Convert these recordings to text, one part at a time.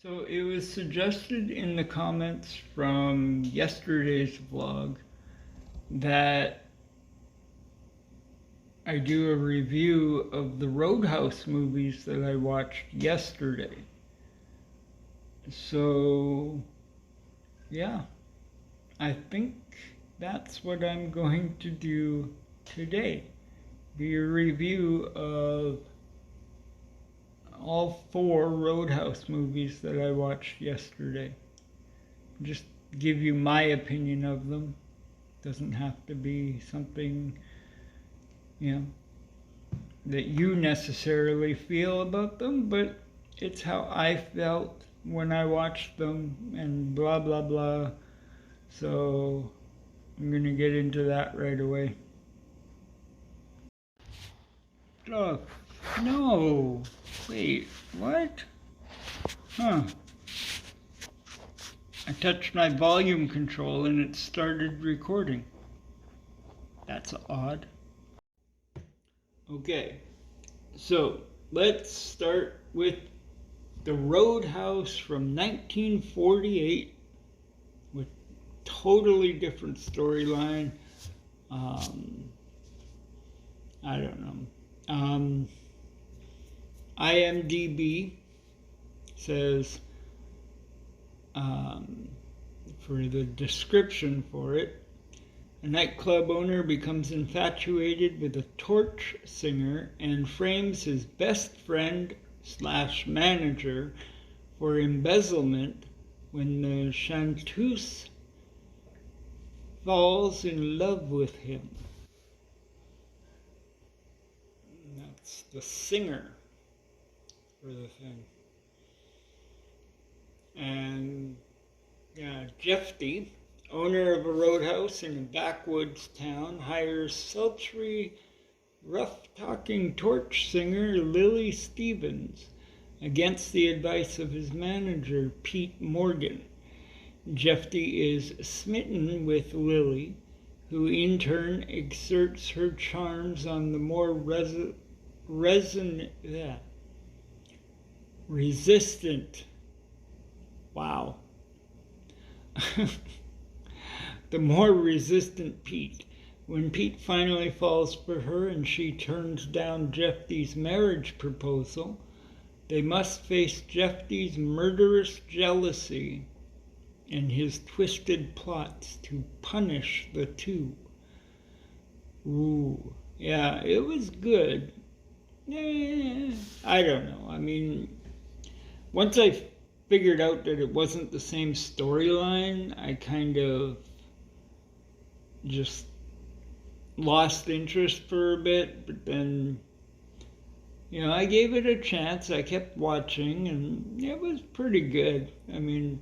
So it was suggested in the comments from yesterday's vlog that I do a review of the Roadhouse movies that I watched yesterday. So, yeah, I think that's what I'm going to do today. Be a review of all four Roadhouse movies that I watched yesterday. Just give you my opinion of them. Doesn't have to be something, you know, that you necessarily feel about them, but it's how I felt when I watched them and blah blah blah. So I'm gonna get into that right away. Oh, no. Wait, what? Huh. I touched my volume control and it started recording. That's odd. Okay, so let's start with The Roadhouse from 1948 with totally different storyline. I don't know. IMDb says for the description for it, a nightclub owner becomes infatuated with a torch singer and frames his best friend slash manager for embezzlement when the chanteuse falls in love with him. That's the singer for the thing. And yeah, Jeffy, owner of a roadhouse in a backwoods town, hires sultry, rough-talking torch singer Lily Stevens against the advice of his manager, Pete Morgan. Jeffy is smitten with Lily, who in turn exerts her charms on the more resistant. Wow. The more resistant Pete. When Pete finally falls for her and she turns down Jeffy's marriage proposal, they must face Jeffy's murderous jealousy and his twisted plots to punish the two. Ooh, yeah, it was good. I don't know. I mean, once I figured out that it wasn't the same storyline, I kind of just lost interest for a bit, but then, I gave it a chance. I kept watching, and it was pretty good. I mean,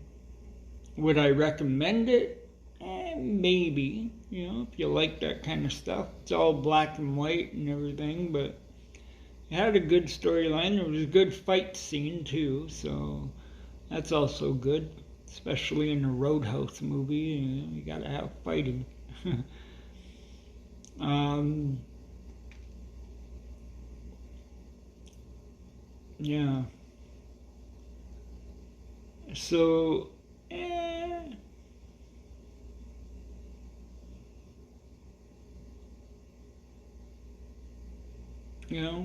would I recommend it? Maybe, if you like that kind of stuff. It's all black and white and everything, but it had a good storyline. There was a good fight scene, too, so that's also good, especially in a Roadhouse movie. You gotta have fighting. Yeah. So,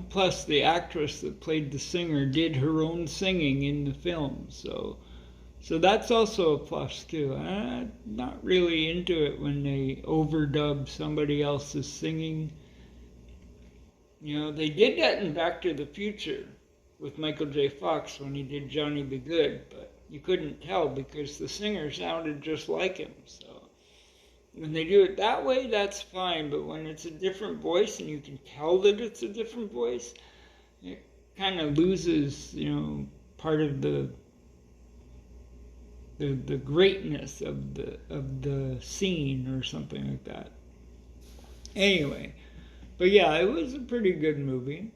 plus the actress that played the singer did her own singing in the film, so that's also a plus too. I'm not really into it when they overdub somebody else's singing. They did that in Back to the Future with Michael J. Fox when he did Johnny Be Good, but you couldn't tell because the singer sounded just like him. So when they do it that way, that's fine, but when it's a different voice and you can tell that it's a different voice, it kind of loses, part of the greatness of the scene or something like that. Anyway, but yeah, it was a pretty good movie.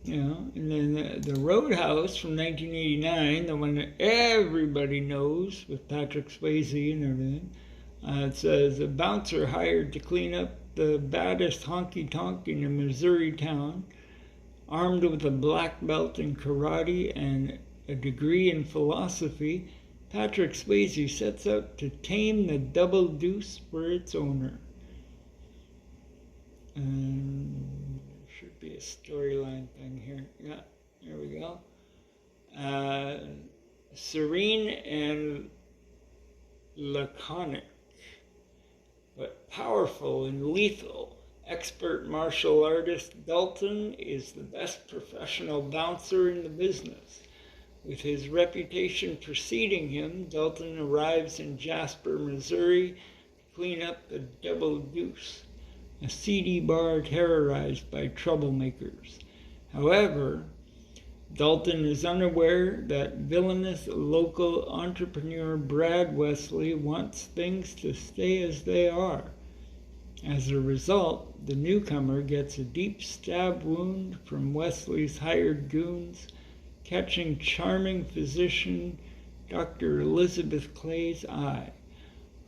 Yeah. And then the Roadhouse from 1989, the one that everybody knows with Patrick Swayze and everything. It says a bouncer hired to clean up the baddest honky-tonk in a Missouri town. Armed with a black belt in karate and a degree in philosophy, Patrick Swayze sets out to tame the double deuce for its owner. And there should be a storyline thing here. Yeah, there we go. Serene and laconic, but powerful and lethal. Expert martial artist Dalton is the best professional bouncer in the business. With his reputation preceding him, Dalton arrives in Jasper, Missouri to clean up the Double Deuce, a seedy bar terrorized by troublemakers. However, Dalton is unaware that villainous local entrepreneur Brad Wesley wants things to stay as they are. As a result, the newcomer gets a deep stab wound from Wesley's hired goons, catching charming physician Dr. Elizabeth Clay's eye.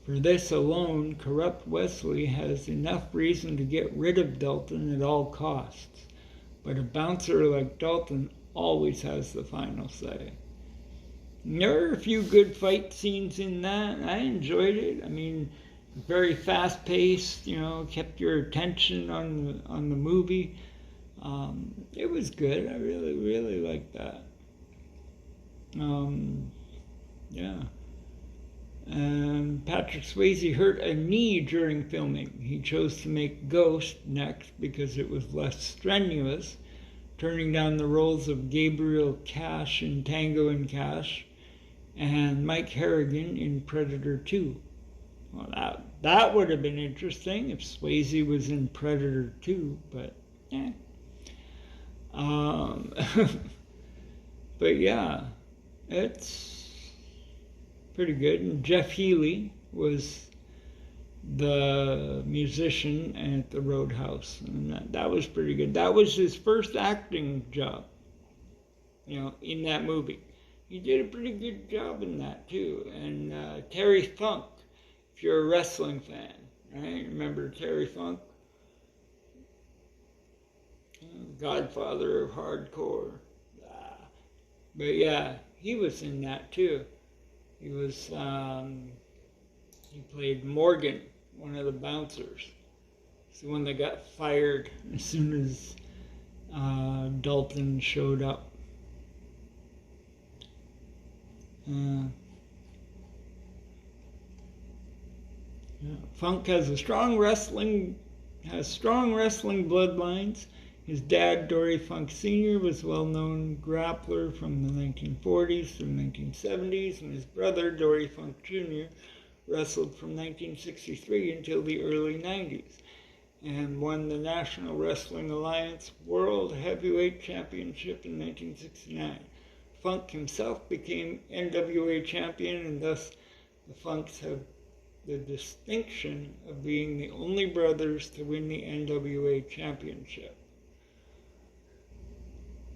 For this alone, corrupt Wesley has enough reason to get rid of Dalton at all costs. But a bouncer like Dalton always has the final say. And there are a few good fight scenes in that. I enjoyed it. I mean, very fast-paced, kept your attention on the movie. It was good. I really, really liked that. Yeah. And Patrick Swayze hurt a knee during filming. He chose to make Ghost next because it was less strenuous, turning down the roles of Gabriel Cash in Tango and Cash and Mike Harrigan in Predator 2. Well, that would have been interesting if Swayze was in Predator 2, but yeah. But yeah, it's pretty good. And Jeff Healey was the musician at the Roadhouse, and that was pretty good. That was his first acting job, in that movie. He did a pretty good job in that too. And Terry Funk, if you're a wrestling fan, right? Remember Terry Funk? Godfather of hardcore. But yeah, he was in that too. He was, he played Morgan, one of the bouncers. It's the one that got fired as soon as Dalton showed up. Funk has strong wrestling bloodlines. His dad, Dory Funk Sr., was a well-known grappler from the 1940s through 1970s, and his brother, Dory Funk Jr., wrestled from 1963 until the early 90s, and won the National Wrestling Alliance World Heavyweight Championship in 1969. Funk himself became NWA champion, and thus the Funks have the distinction of being the only brothers to win the NWA championship.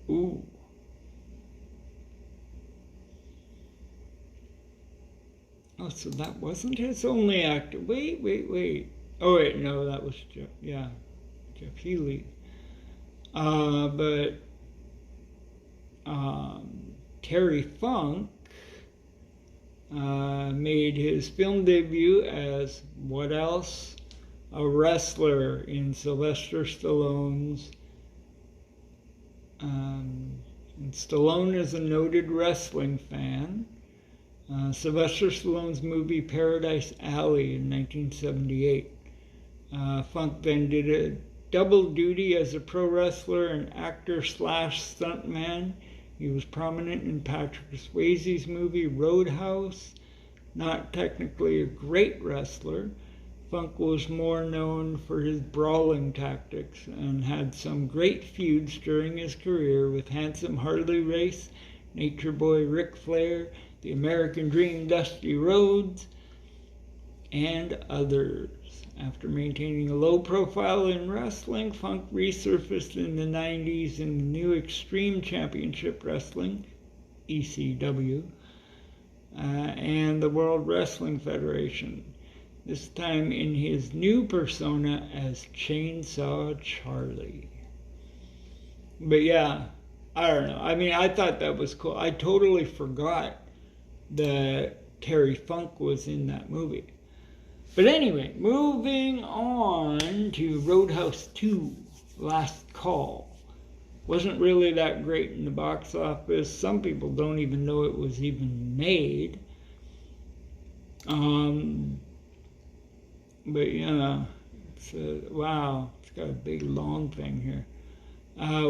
Ooh. Oh, so that wasn't his only actor. Wait. Oh, wait, no, that was Jeff Healey. But Terry Funk made his film debut as what else? A wrestler in Sylvester Stallone's. And Stallone is a noted wrestling fan. Sylvester Stallone's movie Paradise Alley in 1978. Funk then did a double duty as a pro wrestler and actor/stuntman. He was prominent in Patrick Swayze's movie Roadhouse. Not technically a great wrestler, Funk was more known for his brawling tactics and had some great feuds during his career with Handsome Harley Race, Nature Boy Ric Flair, The American Dream Dusty Rhodes, and others. After maintaining a low profile in wrestling, Funk resurfaced in the 90s in the new Extreme Championship Wrestling, ECW, and the World Wrestling Federation. this time in his new persona as Chainsaw Charlie. But yeah, I don't know. I mean, I thought that was cool. I totally forgot that Terry Funk was in that movie. But anyway, moving on to Roadhouse 2, Last Call. Wasn't really that great in the box office. Some people don't even know it was even made. But yeah, wow, it's got a big long thing here.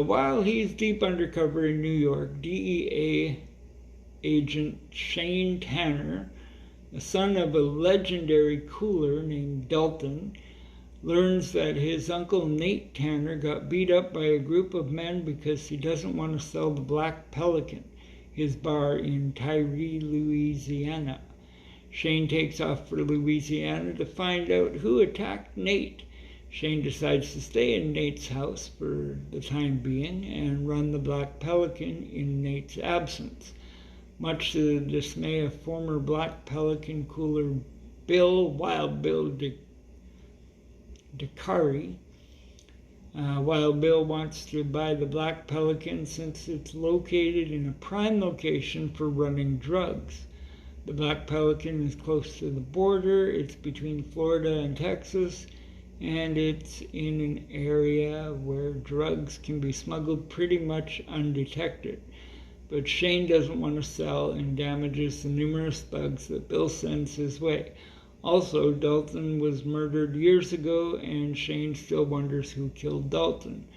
While he's deep undercover in New York, DEA agent Shane Tanner, the son of a legendary cooler named Dalton, learns that his uncle Nate Tanner got beat up by a group of men because he doesn't want to sell the Black Pelican, his bar in Tyree, Louisiana. Shane takes off for Louisiana to find out who attacked Nate. Shane decides to stay in Nate's house for the time being and run the Black Pelican in Nate's absence. Much to the dismay of former Black Pelican cooler Wild Bill DeCary. Wild Bill wants to buy the Black Pelican since it's located in a prime location for running drugs. The Black Pelican is close to the border. It's between Florida and Texas, and it's in an area where drugs can be smuggled pretty much undetected. But Shane doesn't want to sell and damages the numerous thugs that Bill sends his way. Also, Dalton was murdered years ago, and Shane still wonders who killed Dalton.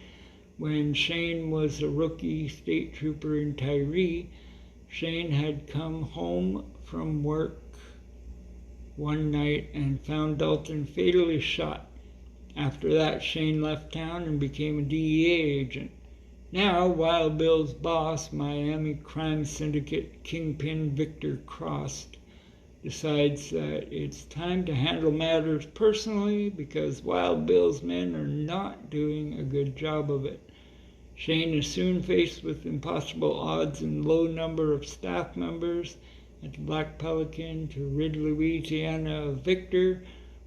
When Shane was a rookie state trooper in Tyree, Shane had come home from work one night and found Dalton fatally shot. After that, Shane left town and became a DEA agent. Now, Wild Bill's boss, Miami crime syndicate kingpin Victor Cross, decides that it's time to handle matters personally because Wild Bill's men are not doing a good job of it. Shane is soon faced with impossible odds and low number of staff members at the Black Pelican to rid Louisiana of Victor,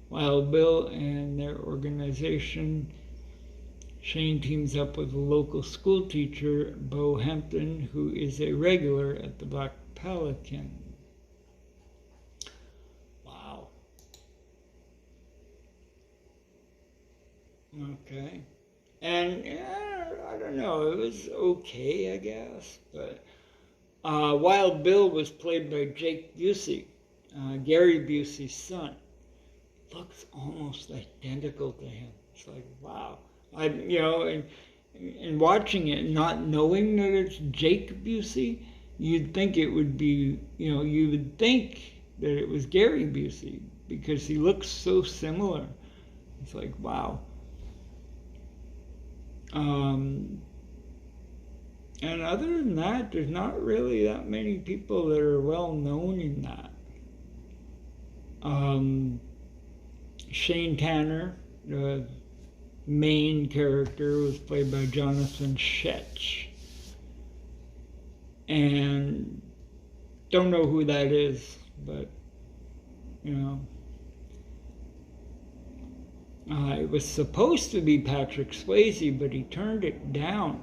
Wild Bill, and their organization. Shane teams up with a local school teacher, Bo Hampton, who is a regular at the Black Pelican. Wow. Okay. And I don't know, it was okay, I guess. But Wild Bill was played by Jake Busey, Gary Busey's son. Looks almost identical to him. It's like, wow. And watching it, not knowing that it's Jake Busey, you'd think it would be, you would think that it was Gary Busey because he looks so similar. It's like, wow. And other than that, there's not really that many people that are well known in that. Shane Tanner, the main character, was played by Jonathan Shetch. And don't know who that is, but, it was supposed to be Patrick Swayze, but he turned it down.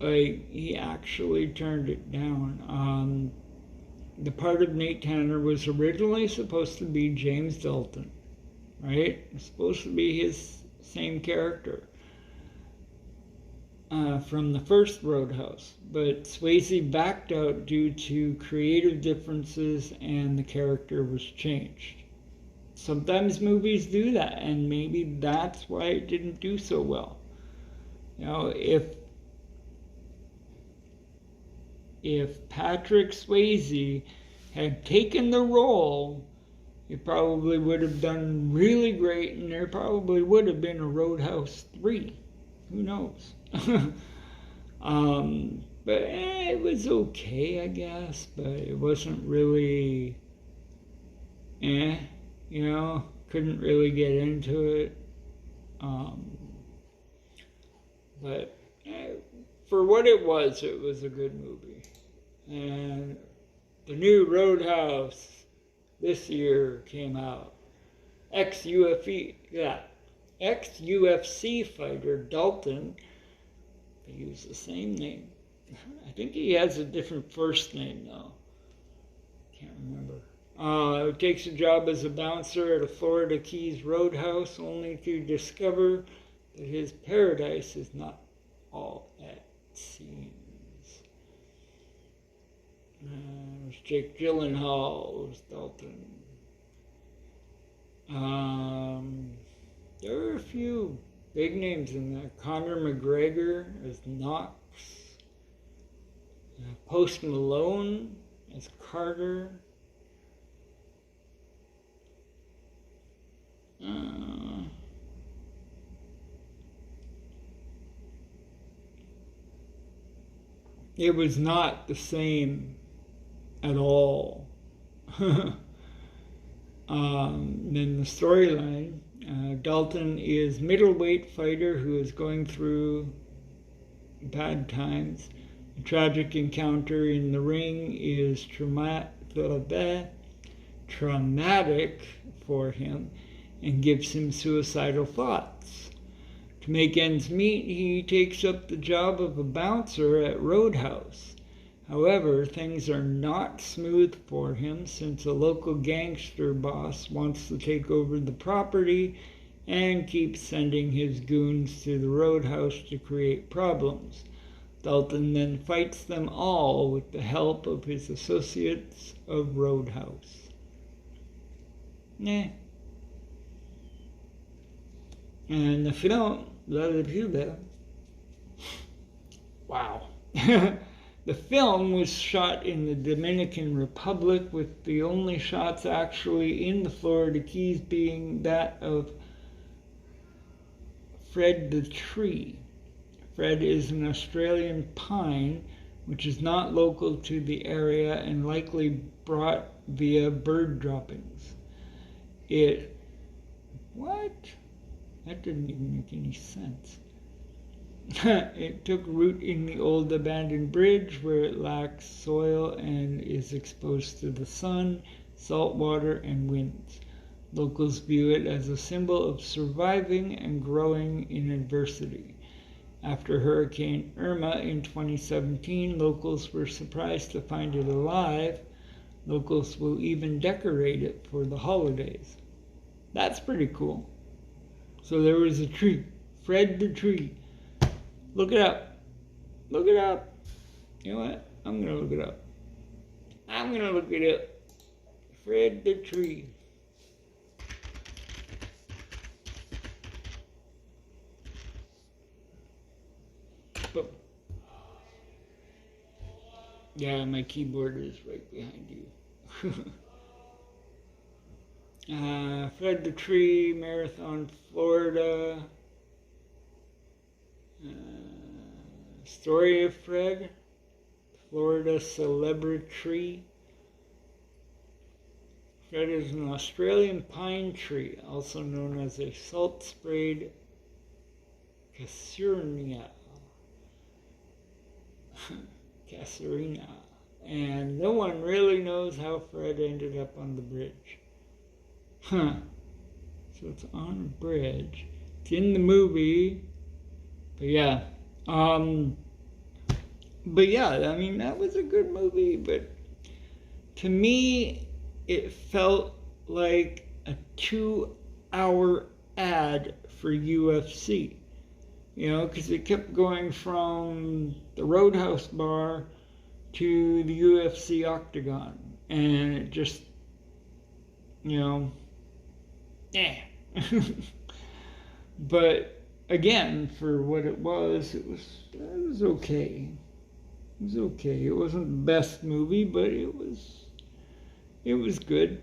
He actually turned it down. The part of Nate Tanner was originally supposed to be James Dalton, right? It was supposed to be his same character from the first Roadhouse, but Swayze backed out due to creative differences and the character was changed. Sometimes movies do that, and maybe that's why it didn't do so well. If Patrick Swayze had taken the role, it probably would have done really great, and there probably would have been a Roadhouse 3. Who knows? But it was okay, I guess, but it wasn't really, couldn't really get into it. But for what it was a good movie. And the new Roadhouse, this year came out. Ex-UFC fighter Dalton, they use the same name. I think he has a different first name though. Can't remember. Takes a job as a bouncer at a Florida Keys roadhouse only to discover that his paradise is not all it seems. There's Jake Gyllenhaal as Dalton. There are a few big names in there. Conor McGregor as Knox. Post Malone as Carter. It was not the same at all. Then the storyline, Dalton is middleweight fighter who is going through bad times. A tragic encounter in the ring is traumatic for him and gives him suicidal thoughts. To make ends meet, he takes up the job of a bouncer at Roadhouse. However, things are not smooth for him since a local gangster boss wants to take over the property and keeps sending his goons to the Roadhouse to create problems. Dalton then fights them all with the help of his associates of Roadhouse. And the film, wow. The film was shot in the Dominican Republic, with the only shots actually in the Florida Keys being that of Fred the tree. Fred is an Australian pine, which is not local to the area and likely brought via bird droppings. What? That didn't even make any sense. It took root in the old abandoned bridge where it lacks soil and is exposed to the sun, salt water, and winds. Locals view it as a symbol of surviving and growing in adversity. After Hurricane Irma in 2017, locals were surprised to find it alive. Locals will even decorate it for the holidays. That's pretty cool. So there was a tree, Fred the tree. Look it up. Look it up. You know what? I'm going to look it up. Fred the tree. Boom. Yeah, my keyboard is right behind you. Fred the Tree, Marathon, Florida. Story of Fred, Florida celebrity. Fred is an Australian pine tree, also known as a salt-sprayed casuarina. And no one really knows how Fred ended up on the bridge. So it's on a bridge. It's in the movie. But yeah. I mean, that was a good movie, but to me, it felt like a 2-hour ad for UFC. You know, because it kept going from the Roadhouse bar to the UFC octagon. And it just, But again, for what it was okay. It was okay. It wasn't the best movie, but it was good.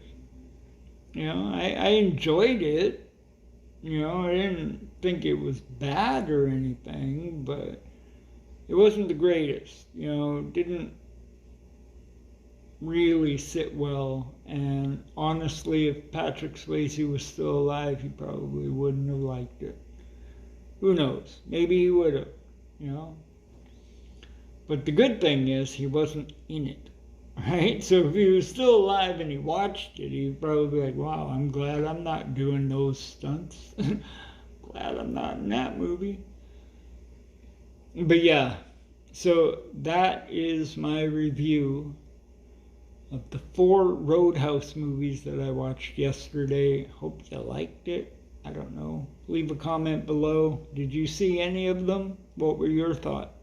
I enjoyed it. I didn't think it was bad or anything, but it wasn't the greatest. It didn't really sit well. And honestly, if Patrick Swayze was still alive, he probably wouldn't have liked it. Who knows? Maybe he would have, But the good thing is he wasn't in it. right? So if he was still alive and he watched it, he'd probably be like, wow, I'm glad I'm not doing those stunts. Glad I'm not in that movie. But yeah, so that is my review of the 4 Roadhouse movies that I watched yesterday. Hope you liked it. I don't know. Leave a comment below. Did you see any of them? What were your thoughts?